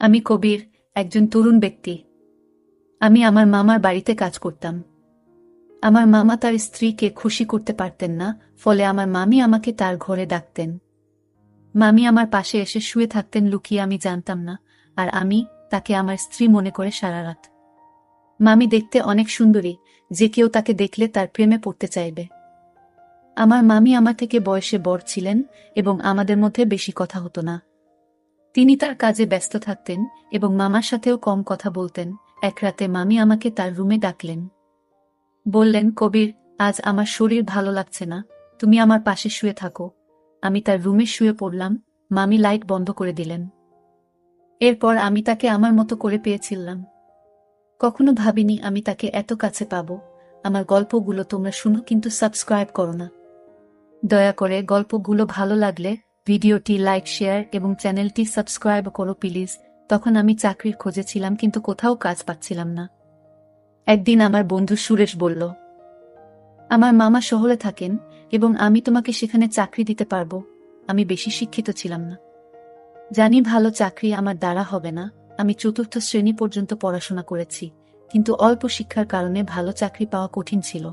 আমি কবির, একজন তরুণ ব্যক্তি। আমি আমার মামার বাড়িতে কাজ করতাম। আমার মামা তার স্ত্রীকে খুশি করতে পারতেন না, ফলে আমার মামি আমাকে তার ঘরে ডাকতেন। মামি আমার পাশে এসে শুয়ে থাকতেন লুকিয়ে, আমি জানতাম না, আর আমি তাকে আমার স্ত্রী মনে করে সারা রাত। মামি দেখতে অনেক সুন্দরী, যে কেউ তাকে দেখলে তার প্রেমে পড়তে চাইবে। আমার মামি আমার থেকে বয়সে বড় ছিলেন এবং আমাদের মধ্যে বেশি কথা হতো না। তিনি তার কাজে ব্যস্ত থাকতেন এবং মামার সাথেও কম কথা বলতেন। এক রাতে মামি আমাকে তার রুমে ডাকলেন। বললেন, কবির, আজ আমার শরীর ভালো লাগছে না, তুমি আমার পাশে শুয়ে থাকো। আমি তার রুমে শুয়ে পড়লাম। মামি লাইট বন্ধ করে দিলেন। এরপর আমি তাকে আমার মতো করে পেয়েছিলাম। কখনো ভাবিনি আমি তাকে এত কাছে পাবো। আমার গল্পগুলো তোমরা শুনো, কিন্তু সাবস্ক্রাইব করো না। দয়া করে গল্পগুলো ভালো লাগলে ভিডিওটি লাইক, শেয়ার এবং চ্যানেলটি সাবস্ক্রাইব করো প্লিজ। তখন আমি চাকরির খোঁজে ছিলাম, কিন্তু কোথাও কাজ পাচ্ছিলাম না। একদিন আমার বন্ধু সুরেশ বলল, আমার মামা শহরে থাকেন এবং আমি তোমাকে সেখানে চাকরি দিতে পারবো। আমি বেশি শিক্ষিত ছিলাম না, জানি ভালো চাকরি আমার দ্বারা হবে না। আমি চতুর্থ শ্রেণী পর্যন্ত পড়াশোনা করেছি, কিন্তু অল্প শিক্ষার কারণে ভালো চাকরি পাওয়া কঠিন ছিল।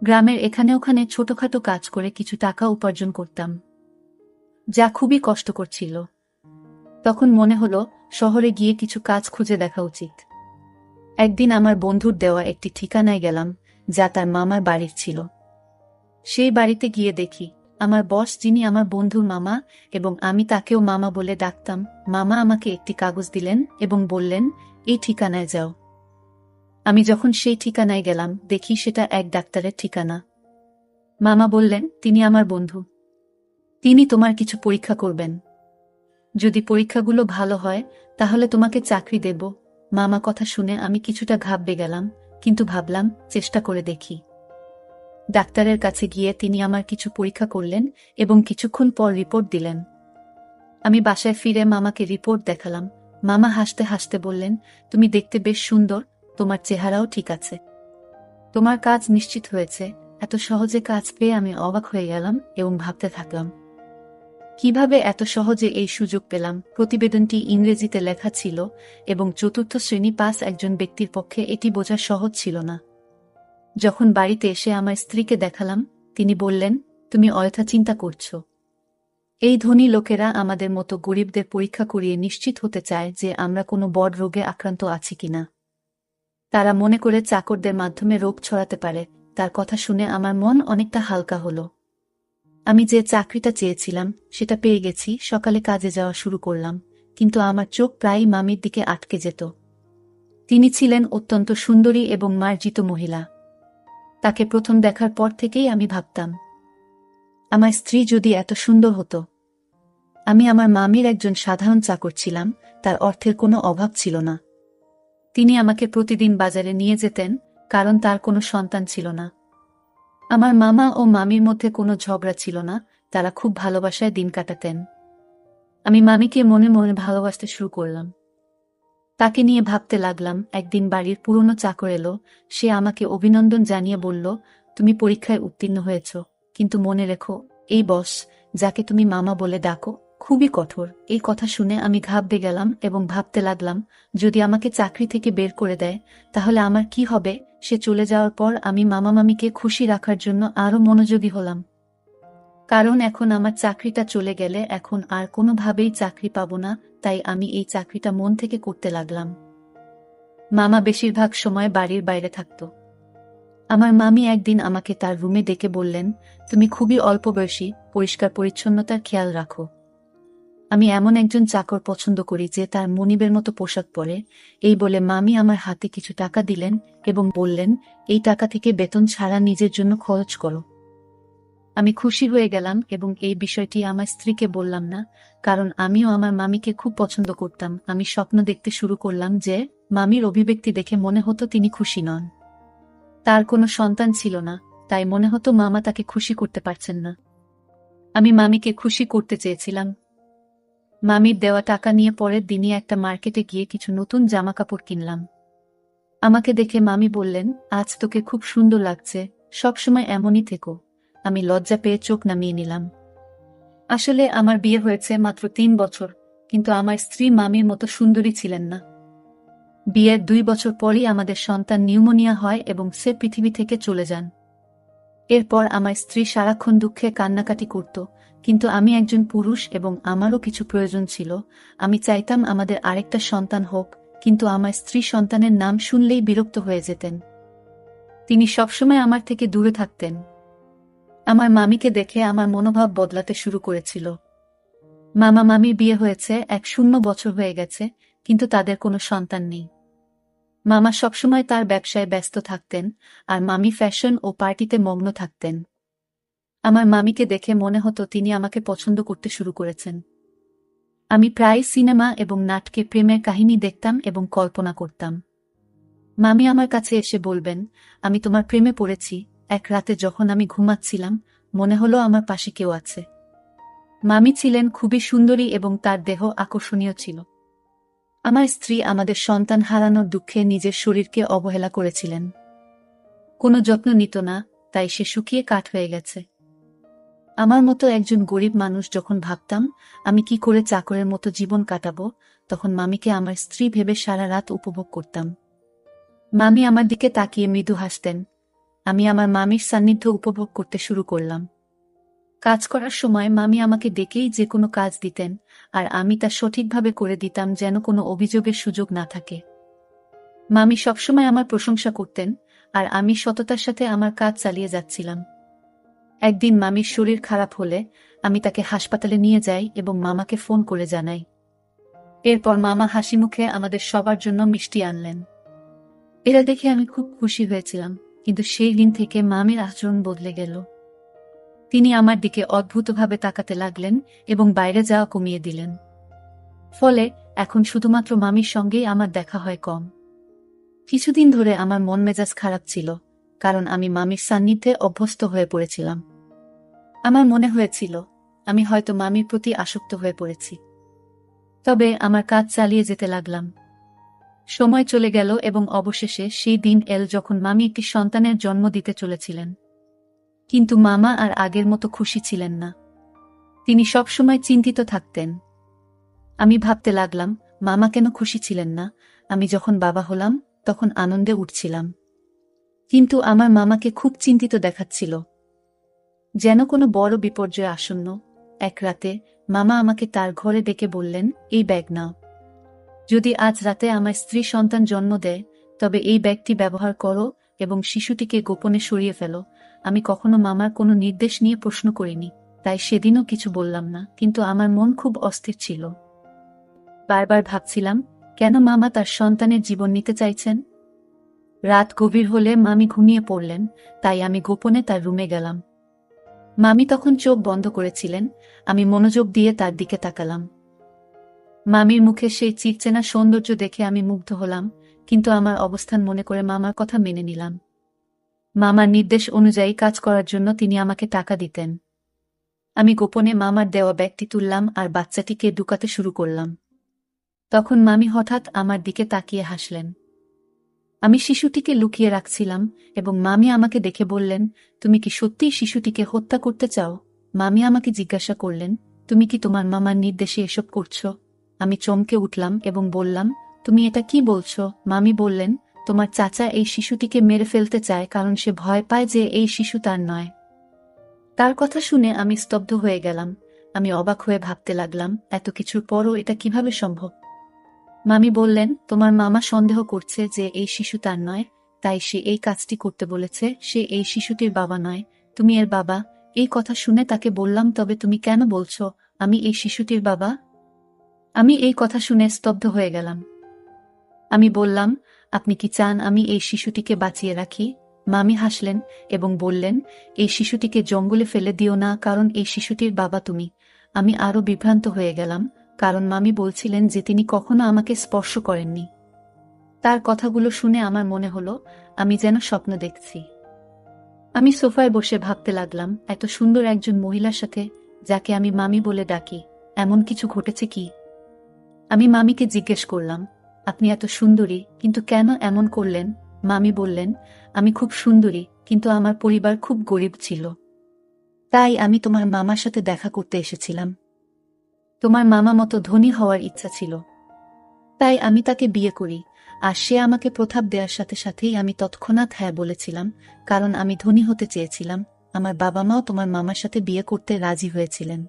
গ্রামের এখানে ওখানে ছোটখাটো কাজ করে কিছু টাকা উপার্জন করতাম, যা খুবই কষ্টকর ছিল। তখন মনে হলো শহরে গিয়ে কিছু কাজ খুঁজে দেখা উচিত। একদিন আমার বন্ধুর দেওয়া একটি ঠিকানায় গেলাম, যা তার মামার বাড়ির ছিল। সেই বাড়িতে গিয়ে দেখি আমার বস, যিনি আমার বন্ধুর মামা এবং আমি তাকেও মামা বলে ডাকতাম, মামা আমাকে একটি কাগজ দিলেন এবং বললেন, এই ঠিকানায় যাও। আমি যখন সেই ঠিকানায় গেলাম, দেখি সেটা এক ডাক্তারের ঠিকানা। মামা বললেন, তিনি আমার বন্ধু, তিনি তোমার কিছু পরীক্ষা করবেন। যদি পরীক্ষাগুলো ভালো হয় তাহলে তোমাকে চাকরি দেব। মামা কথা শুনে আমি কিছুটা ঘাবড়ে গেলাম, কিন্তু ভাবলাম চেষ্টা করে দেখি। ডাক্তারের কাছে গিয়ে তিনি আমার কিছু পরীক্ষা করলেন এবং কিছুক্ষণ পর রিপোর্ট দিলেন। আমি বাসায় ফিরে মামাকে রিপোর্ট দেখালাম। মামা হাসতে হাসতে বললেন, তুমি দেখতে বেশ সুন্দর, তোমার চেহারাও ঠিক আছে, তোমার কাজ নিশ্চিত হয়েছে। এত সহজে কাজ পেয়ে আমি অবাক হয়ে গেলাম এবং ভাবতে থাকলাম, কিভাবে এত সহজে এই সুযোগ পেলাম। প্রতিবেদনটি ইংরেজিতে লেখা ছিল এবং চতুর্থ শ্রেণী পাস একজন ব্যক্তির পক্ষে এটি বোঝা সহজ ছিল না। যখন বাড়িতে এসে আমার স্ত্রীকে দেখালাম, তিনি বললেন, তুমি অযথা চিন্তা করছো। এই ধনী লোকেরা আমাদের মতো গরিবদের পরীক্ষা করিয়ে নিশ্চিত হতে চায় যে আমরা কোনো বড় রোগে আক্রান্ত আছি কিনা। তারা মনে করে চাকরদের মাধ্যমে রোগ ছড়াতে পারে। তার কথা শুনে আমার মন অনেকটা হালকা হলো। আমি যে চাকরিটা চেয়েছিলাম সেটা পেয়ে গেছি। সকালে কাজে যাওয়া শুরু করলাম, কিন্তু আমার চোখ প্রায়ই মামির দিকে আটকে যেত। তিনি ছিলেন অত্যন্ত সুন্দরী এবং মার্জিত মহিলা। তাকে প্রথম দেখার পর থেকেই আমি ভাবতাম, আমার স্ত্রী যদি এত সুন্দর হতো। আমি আমার মামির একজন সাধারণ চাকর ছিলাম, তার অর্থের কোনো অভাব ছিল না। তিনি আমাকে প্রতিদিন বাজারে নিয়ে যেতেন, কারণ তার কোনো সন্তান ছিল না। আমার মামা ও মামির মধ্যে কোনো ঝগড়া ছিল না, তারা খুব ভালোবাসায় দিন কাটাতেন। আমি মামিকে মনে মনে ভালোবাসতে শুরু করলাম। তাকে নিয়ে ভাবতে লাগলাম। একদিন বাড়ির পুরনো চাকর এলো। সে আমাকে অভিনন্দন জানিয়ে বলল, তুমি পরীক্ষায় উত্তীর্ণ হয়েছ, কিন্তু মনে রেখো, এই বস, যাকে তুমি মামা বলে ডাকো, খুবই কঠোর। এই কথা শুনে আমি ঘাবড়ে গেলাম এবং ভাবতে লাগলাম, যদি আমাকে চাকরি থেকে বের করে দেয় তাহলে আমার কি হবে। সে চলে যাওয়ার পর আমি মামা মামিকে খুশি রাখার জন্য আরো মনোযোগী হলাম, কারণ এখন আমার চাকরিটা চলে গেলে এখন আর কোনোভাবেই চাকরি পাবো না। তাই আমি এই চাকরিটা মন থেকে করতে লাগলাম। মামা বেশিরভাগ সময় বাড়ির বাইরে থাকত। আমার মামি একদিন আমাকে তার রুমে ডেকে বললেন, তুমি খুবই অল্প বয়সী, পরিষ্কার পরিচ্ছন্নতার খেয়াল রাখো। আমি এমন একজন চাকর পছন্দ করি যে তার মনিবের মতো পোশাক পরে। এই বলে মামি আমার হাতে কিছু টাকা দিলেন এবং বললেন, এই টাকা থেকে বেতন ছাড়া নিজের জন্য খরচ করো। আমি খুশি হয়ে গেলাম এবং এই বিষয়টি আমার স্ত্রীকে বললাম না, কারণ আমিও আমার মামিকে খুব পছন্দ করতাম। আমি স্বপ্ন দেখতে শুরু করলাম যে মামির অভিব্যক্তি দেখে মনে হতো তিনি খুশি নন। তার কোনো সন্তান ছিল না, তাই মনে হতো মামা তাকে খুশি করতে পারছেন না। আমি মামিকে খুশি করতে চেয়েছিলাম। মামির দেওয়া টাকা নিয়ে পরের দিনই একটা মার্কেটে গিয়ে কিছু নতুন জামা কাপড় কিনলাম। আমাকে দেখে মামি বললেন, আজ তোকে খুব সুন্দর লাগছে, সবসময় এমনই থেকো। আমি লজ্জা পেয়ে চোখ নামিয়ে নিলাম। আসলে আমার বিয়ে হয়েছে মাত্র 3 বছর, কিন্তু আমার স্ত্রী মামির মতো সুন্দরী ছিলেন না। বিয়ের 2 বছর পরই আমাদের সন্তান নিউমোনিয়া হয় এবং সে পৃথিবী থেকে চলে যান। এরপর আমার স্ত্রী সারাক্ষণ দুঃখে কান্নাকাটি করত, কিন্তু আমি একজন পুরুষ এবং আমারও কিছু প্রয়োজন ছিল। আমি চাইতাম আমাদের আরেকটা সন্তান হোক, কিন্তু আমার স্ত্রী সন্তানের নাম শুনলেই বিরক্ত হয়ে যেতেন। তিনি সবসময় আমার থেকে দূরে থাকতেন। আমার মামিকে দেখে আমার মনোভাব বদলাতে শুরু করেছিল। মামা মামির বিয়ে হয়েছে 1 বছর হয়ে গেছে, কিন্তু তাদের কোনো সন্তান নেই। মামা সবসময় তার ব্যবসায় ব্যস্ত থাকতেন, আর মামি ফ্যাশন ও পার্টিতে মগ্ন থাকতেন। আমার মামিকে দেখে মনে হতো তিনি আমাকে পছন্দ করতে শুরু করেছেন। আমি প্রায় সিনেমা এবং নাটকে প্রেমের কাহিনী দেখতাম এবং কল্পনা করতাম। মামি আমার কাছে এসে বলবেন, আমি তোমার প্রেমে পড়েছি। এক রাতে যখন আমি ঘুমাচ্ছিলাম, মনে হলো আমার পাশে কেউ আছে। মামি ছিলেন খুবই সুন্দরী এবং তার দেহ আকর্ষণীয় ছিল। আমার স্ত্রী আমাদের সন্তান হারানোর দুঃখে নিজের শরীরকে অবহেলা করেছিলেন। কোনো যত্ন নিত না, তাই সে শুকিয়ে কাঠ হয়ে গেছে। আমার মতো একজন গরিব মানুষ যখন ভাবতাম আমি কি করে চাকরের মতো জীবন কাটাবো, তখন মামিকে আমার স্ত্রী ভেবে সারা রাত উপভোগ করতাম। মামি আমার দিকে তাকিয়ে মৃদু হাসতেন। আমি আমার মামির সান্নিধ্য উপভোগ করতে শুরু করলাম। কাজ করার সময় মামি আমাকে ডেকেই যে কোনো কাজ দিতেন, আর আমি তা সঠিকভাবে করে দিতাম যেন কোনো অভিযোগের সুযোগ না থাকে। মামি সবসময় আমার প্রশংসা করতেন, আর আমি সততার সাথে আমার কাজ চালিয়ে যাচ্ছিলাম। একদিন মামির শরীর খারাপ হলে আমি তাকে হাসপাতালে নিয়ে যাই এবং মামাকে ফোন করে জানাই। এরপর মামা হাসিমুখে আমাদের সবার জন্য মিষ্টি আনলেন। এরা দেখে আমি খুব খুশি হয়েছিলাম, কিন্তু সেই দিন থেকে মামির আচরণ বদলে গেল। তিনি আমার দিকে অদ্ভুতভাবে তাকাতে লাগলেন এবং বাইরে যাওয়া কমিয়ে দিলেন। ফলে এখন শুধুমাত্র মামির সঙ্গেই আমার দেখা হয় কম। কিছুদিন ধরে আমার মন মেজাজ খারাপ ছিল, কারণ আমি মামির সান্নিধ্যে অভ্যস্ত হয়ে পড়েছিলাম। আমার মনে হয়েছিল আমি হয়তো মামির প্রতি আসক্ত হয়ে পড়েছি। তবে আমার কাজ চালিয়ে যেতে লাগলাম। সময় চলে গেল এবং অবশেষে সেই দিন এল যখন মামি একটি সন্তানের জন্ম দিতে চলেছিলেন। কিন্তু মামা আর আগের মতো খুশি ছিলেন না। তিনি সবসময় চিন্তিত থাকতেন। আমি ভাবতে লাগলাম, মামা কেন খুশি ছিলেন না? আমি যখন বাবা হলাম তখন আনন্দে উঠছিলাম, কিন্তু আমার মামাকে খুব চিন্তিত দেখাচ্ছিল, যেন কোনো বড় বিপর্যয় আসন্ন। এক রাতে মামা আমাকে তার ঘরে ডেকে বললেন, এই ব্যাগ নাও। যদি আজ রাতে আমার স্ত্রী সন্তান জন্ম দেয়, তবে এই ব্যাগটি ব্যবহার করো এবং শিশুটিকে গোপনে সরিয়ে ফেলো। আমি কখনো মামার কোনো নির্দেশ নিয়ে প্রশ্ন করিনি, তাই সেদিনও কিছু বললাম না, কিন্তু আমার মন খুব অস্থির ছিল। বারবার ভাবছিলাম, কেন মামা তার সন্তানের জীবন নিতে চাইছেন? রাত গভীর হলে মামি ঘুমিয়ে পড়লেন, তাই আমি গোপনে তার রুমে গেলাম। মামি তখন চোখ বন্ধ করেছিলেন। আমি মনোযোগ দিয়ে তার দিকে তাকালাম। মামির মুখে সেই চিরচেনা সৌন্দর্য দেখে আমি মুগ্ধ হলাম, কিন্তু আমার অবস্থান মনে করে মামার কথা মেনে নিলাম। মামার নির্দেশ অনুযায়ী কাজ করার জন্য তিনি আমাকে টাকা দিতেন। আমি গোপনে মামার দেওয়া ব্যাগটি তুললাম আর বাচ্চাটিকে ঢুকাতে শুরু করলাম। তখন মামি হঠাৎ আমার দিকে তাকিয়ে হাসলেন। আমি শিশুটিকে লুকিয়ে রাখছিলাম এবং মামি আমাকে দেখে বললেন, তুমি কি সত্যিই শিশুটিকে হত্যা করতে চাও? মামি আমাকে জিজ্ঞাসা করলেন, তুমি কি তোমার মামার নির্দেশে এসব করছো? আমি চমকে উঠলাম এবং বললাম, তুমি এটা কি বলছো? মামি বললেন, তোমার চাচা এই শিশুটিকে মেরে ফেলতে চায় কারণ সে ভয় পায় যে এই শিশু তার নয়। তার কথা শুনে আমি স্তব্ধ হয়ে গেলাম। আমি অবাক হয়ে ভাবতে লাগলাম, এত কিছুর পরও এটা কিভাবে সম্ভব? মামি বললেন, তোমার মামা সন্দেহ করছে যে এই শিশু তার নয়, তাই সে এই কাজটি করতে বলেছে। সে এই শিশুটির বাবা নয়, তুমি এর বাবা। এই কথা শুনে তাকে বললাম, তবে তুমি কেন বলছো আমি এই শিশুটির বাবা? আমি এই কথা শুনে স্তব্ধ হয়ে গেলাম। আমি বললাম, আপনি কি চান আমি এই শিশুটিকে বাঁচিয়ে রাখি? মামি হাসলেন এবং বললেন, এই শিশুটিকে জঙ্গলে ফেলে দিও না, কারণ এই শিশুটির বাবা তুমি। আমি আরো বিভ্রান্ত হয়ে গেলাম, কারণ মামি বলছিলেন যে তিনি কখনো আমাকে স্পর্শ করেননি। তার কথাগুলো শুনে আমার মনে হলো আমি যেন স্বপ্ন দেখছি। আমি সোফায় বসে ভাবতে লাগলাম, এত সুন্দর একজন মহিলার সাথে, যাকে আমি মামি বলে ডাকি, এমন কিছু ঘটেছে কি? আমি মামিকে জিজ্ঞেস করলাম, আপনি এত সুন্দরী, কিন্তু কেন এমন করলেন? মামি বললেন, আমি খুব সুন্দরী, কিন্তু আমার পরিবার খুব গরিব ছিল। তাই আমি তোমার মামার সাথে দেখা করতে এসেছিলাম। তোমার মামা মতো ধনী হওয়ার ইচ্ছা ছিল, তাই আমি তাকে বিয়ে করি। আর সে আমাকে প্রস্তাব দেওয়ার সাথে সাথেই আমি তৎক্ষণাৎ হ্যাঁ বলেছিলাম, কারণ আমি ধনী হতে চেয়েছিলাম। আমার বাবা মাও তোমার মামার সাথে বিয়ে করতে রাজি হয়েছিলেন।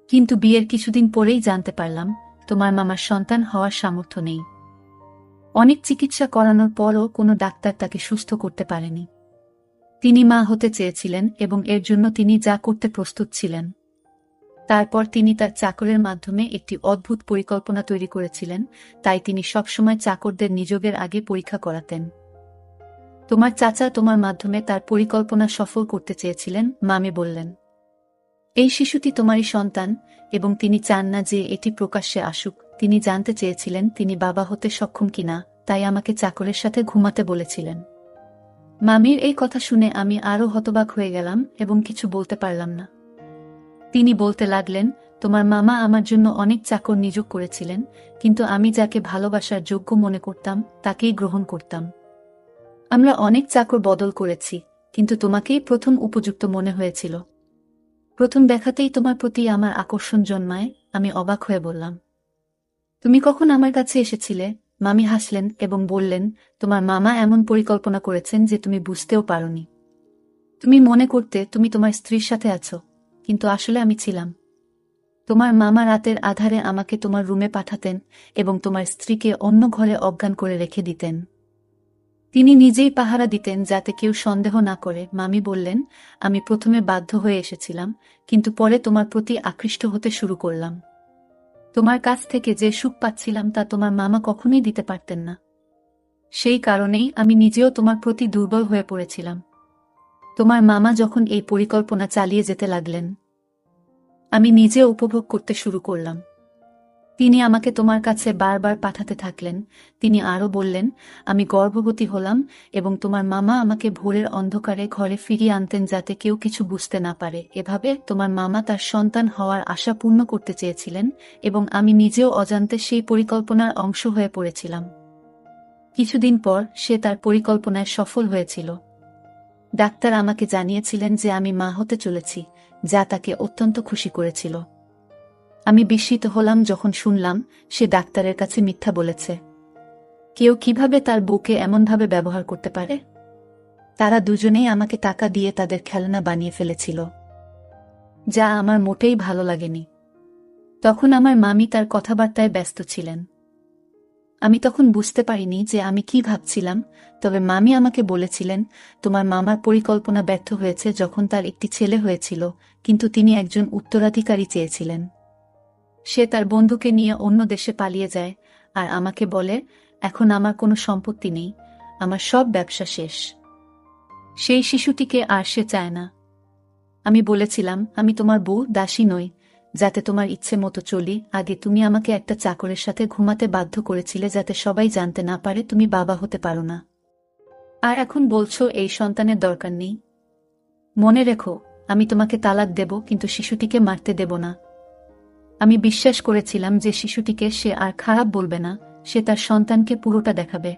কিন্তু বিয়ের কিছুদিন পরেই জানতে পারলাম তোমার মামার সন্তান হওয়ার সামর্থ্য নেই। অনেক চিকিৎসা করানোর পরও কোনো ডাক্তার তাকে সুস্থ করতে পারেনি। তিনি মা হতে চেয়েছিলেন এবং এর জন্য তিনি যা করতে প্রস্তুত ছিলেন। তারপর তিনি তার চাকরের মাধ্যমে একটি অদ্ভুত পরিকল্পনা তৈরি করেছিলেন, তাই তিনি সবসময় চাকরদের নিযোগের আগে পরীক্ষা করাতেন। তোমার চাচা তোমার মাধ্যমে তার পরিকল্পনা সফল করতে চেয়েছিলেন, মামি বললেন। এই শিশুটি তোমারই সন্তান এবং তিনি চান না যে এটি প্রকাশ্যে আসুক। তিনি জানতে চেয়েছিলেন তিনি বাবা হতে সক্ষম কিনা, তাই আমাকে চাকরের সাথে ঘুমাতে বলেছিলেন। মামির এই কথা শুনে আমি আরও হতবাক হয়ে গেলাম এবং কিছু বলতে পারলাম না। তিনি বলতে লাগলেন, তোমার মামা আমার জন্য অনেক চাকর নিয়োগ করেছিলেন, কিন্তু আমি যাকে ভালোবাসার যোগ্য মনে করতাম তাকেই গ্রহণ করতাম। আমরা অনেক চাকর বদল করেছি, কিন্তু তোমাকেই প্রথম উপযুক্ত মনে হয়েছিল। প্রথম দেখাতেই তোমার প্রতি আমার আকর্ষণ জন্মায়। আমি অবাক হয়ে বললাম, তুমি কখন আমার কাছে এসেছিলে? মামি হাসলেন এবং বললেন, তোমার মামা এমন পরিকল্পনা করেছেন যে তুমি বুঝতেও পারোনি। তুমি মনে করতে তুমি তোমার স্ত্রীর সাথে আছো, কিন্তু আসলে আমি ছিলাম। তোমার মামা রাতের আধারে আমাকে তোমার রুমে পাঠাতেন এবং তোমার স্ত্রীকে অন্য ঘরে অজ্ঞান করে রেখে দিতেন। তিনি নিজেই পাহারা দিতেন যাতে কেউ সন্দেহ না করে। মামি বললেন, আমি প্রথমে বাধ্য হয়ে এসেছিলাম, কিন্তু পরে তোমার প্রতি আকৃষ্ট হতে শুরু করলাম। তোমার কাছ থেকে যে সুখ পাচ্ছিলাম তা তোমার মামা কখনোই দিতে পারতেন না। সেই কারণেই আমি নিজেও তোমার প্রতি দুর্বল হয়ে পড়েছিলাম। তোমার মামা যখন এই পরিকল্পনা চালিয়ে যেতে লাগলেন, আমি নিজে উপভোগ করতে শুরু করলাম। তিনি আমাকে তোমার কাছে বারবার পাঠাতে থাকলেন। তিনি আরও বললেন, আমি গর্ভবতী হলাম এবং তোমার মামা আমাকে ভোরের অন্ধকারে ঘরে ফিরিয়ে আনতেন যাতে কেউ কিছু বুঝতে না পারে। এভাবে তোমার মামা তার সন্তান হওয়ার আশা পূর্ণ করতে চেয়েছিলেন এবং আমি নিজেও অজান্তে সেই পরিকল্পনার অংশ হয়ে পড়েছিলাম। কিছুদিন পর সে তার পরিকল্পনায় সফল হয়েছিল। ডাক্তার আমাকে জানিয়েছিলেন যে আমি মা হতে চলেছি, যা তাকে অত্যন্ত খুশি করেছিল। আমি বিস্মিত হলাম যখন শুনলাম সে ডাক্তারের কাছে মিথ্যা বলেছে। কেউ কিভাবে তার বউকে এমনভাবে ব্যবহার করতে পারে? তারা দুজনেই আমাকে টাকা দিয়ে তাদের খেলনা বানিয়ে ফেলেছিল, যা আমার মোটেই ভালো লাগেনি। তখন আমার মামি তার কথাবার্তায় ব্যস্ত ছিলেন। আমি তখন বুঝতে পারিনি যে আমি কি ভাবছিলাম, তবে মামি আমাকে বলেছিলেন, তোমার মামার পরিকল্পনা ব্যর্থ হয়েছে যখন তার একটি ছেলে হয়েছিল, কিন্তু তিনি একজন উত্তরাধিকারী চেয়েছিলেন। সে তার বন্ধুকে নিয়ে অন্য দেশে পালিয়ে যায় আর আমাকে বলে, এখন আমার কোনো সম্পত্তি নেই, আমার সব ব্যবসা শেষ। সেই শিশুটিকে আর সে চায় না। আমি বলেছিলাম, আমি তোমার বউ দাসী নই, যাতে তোমার ইচ্ছে মতো চলি। আগে তুমি আমাকে একটা চাকরের সাথে ঘুমাতে বাধ্য করেছিলে যাতে সবাই জানতে না পারে তুমি বাবা হতে পারো না। আর এখন বলছো এই সন্তানের দরকার নেই। মনে রেখো, আমি তোমাকে তালাক দেব, কিন্তু শিশুটিকে মারতে দেব না। আমি বিশ্বাস করেছিলাম যে শিশুটিকে সে আর খারাপ বলবে না, সে তার সন্তানকে পুরোটা দেখাবে।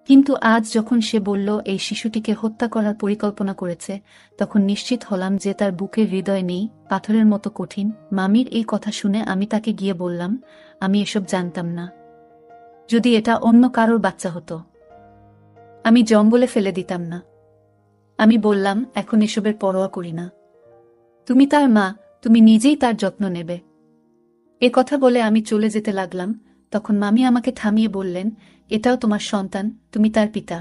কিন্তু আজ যখন সে বলল এই শিশুটিকে হত্যা করার পরিকল্পনা করেছে, তখন নিশ্চিত হলাম যে তার বুকের হৃদয় নেই, পাথরের মতো কঠিন। মামির এই কথা শুনে আমি তাকে গিয়ে বললাম, আমি এসব জানতাম না। যদি এটা অন্য কারোর বাচ্চা হতো, আমি জঙ্গলে ফেলে দিতাম না। আমি বললাম, এখন এসবের পরোয়া করি না। তুমি তার মা, তুমি নিজেই তার যত্ন নেবে। এ কথা বলে আমি চলে যেতে লাগলাম। তখন মামি আমাকে থামিয়ে বললেন, এটাও তোমার সন্তান, তুমি তার পিতা,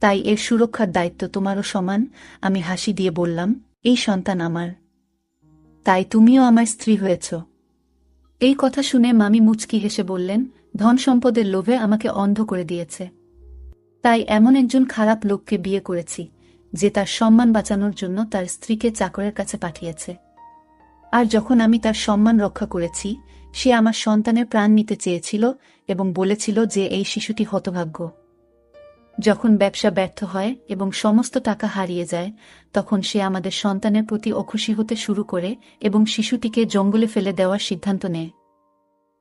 তাই এর সুরক্ষার দায়িত্ব তোমারও সমান। আমি হাসি দিয়ে বললাম, এই সন্তান আমার, তাই তুমিও আমার স্ত্রী হয়েছ। এই কথা শুনে মামি মুচকি হেসে বললেন, ধন সম্পদের লোভে আমাকে অন্ধ করে দিয়েছে, তাই এমন একজন খারাপ লোককে বিয়ে করেছি যে তার সম্মান বাঁচানোর জন্য তার স্ত্রীকে চাকরের কাছে পাঠিয়েছে। আর যখন আমি তার সম্মান রক্ষা করেছি, সে আমার সন্তানের প্রাণ নিতে চেয়েছিল এবং বলেছিল যে এই শিশুটি হতভাগ্য। যখন ব্যবসা ব্যর্থ হয় এবং সমস্ত টাকা হারিয়ে যায়, তখন সে আমাদের সন্তানের প্রতি অখুশি হতে শুরু করে এবং শিশুটিকে জঙ্গলে ফেলে দেওয়ার সিদ্ধান্ত নেয়।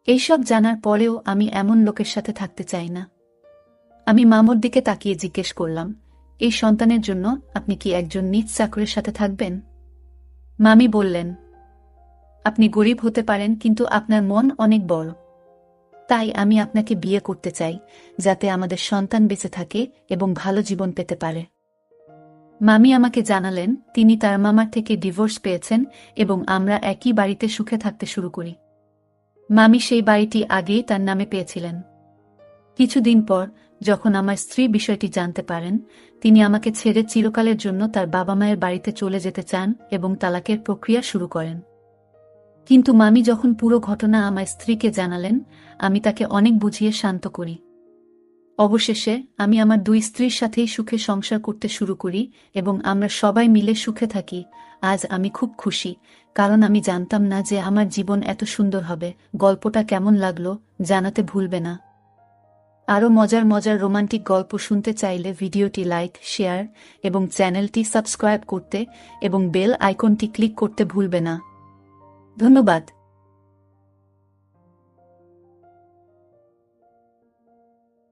এইসব জানার পরেও আমি এমন লোকের সাথে থাকতে চাই না। আমি মামুর দিকে তাকিয়ে জিজ্ঞেস করলাম, এই সন্তানের জন্য আপনি কি একজন নিজ চাকরের সাথে থাকবেন? মামি বললেন, আপনি গরিব হতে পারেন, কিন্তু আপনার মন অনেক বড়। তাই আমি আপনাকে বিয়ে করতে চাই, যাতে আমাদের সন্তান বেঁচে থাকে এবং ভালো জীবন পেতে পারে। মামি আমাকে জানালেন তিনি তার মামার থেকে ডিভোর্স পেয়েছেন এবং আমরা একই বাড়িতে সুখে থাকতে শুরু করি। মামি সেই বাড়িটি আগেই তার নামে পেয়েছিলেন। কিছুদিন পর যখন আমার স্ত্রী বিষয়টি জানতে পারেন, তিনি আমাকে ছেড়ে চিরকালের জন্য তার বাবা মায়ের বাড়িতে চলে যেতে চান এবং তালাকের প্রক্রিয়া শুরু করেন। কিন্তু মামি যখন পুরো ঘটনা আমার স্ত্রীকে জানালেন, আমি তাকে অনেক বুঝিয়ে শান্ত করি। অবশেষে আমি আমার দুই স্ত্রীর সাথেই সুখে সংসার করতে শুরু করি এবং আমরা সবাই মিলে সুখে থাকি। আজ আমি খুব খুশি, কারণ আমি জানতাম না যে আমার জীবন এত সুন্দর হবে। গল্পটা কেমন লাগলো জানাতে ভুলবে না। আরও মজার মজার রোমান্টিক গল্প শুনতে চাইলে ভিডিওটি লাইক, শেয়ার এবং চ্যানেলটি সাবস্ক্রাইব করতে এবং বেল আইকনটি ক্লিক করতে ভুলবে না। ধন্যবাদ।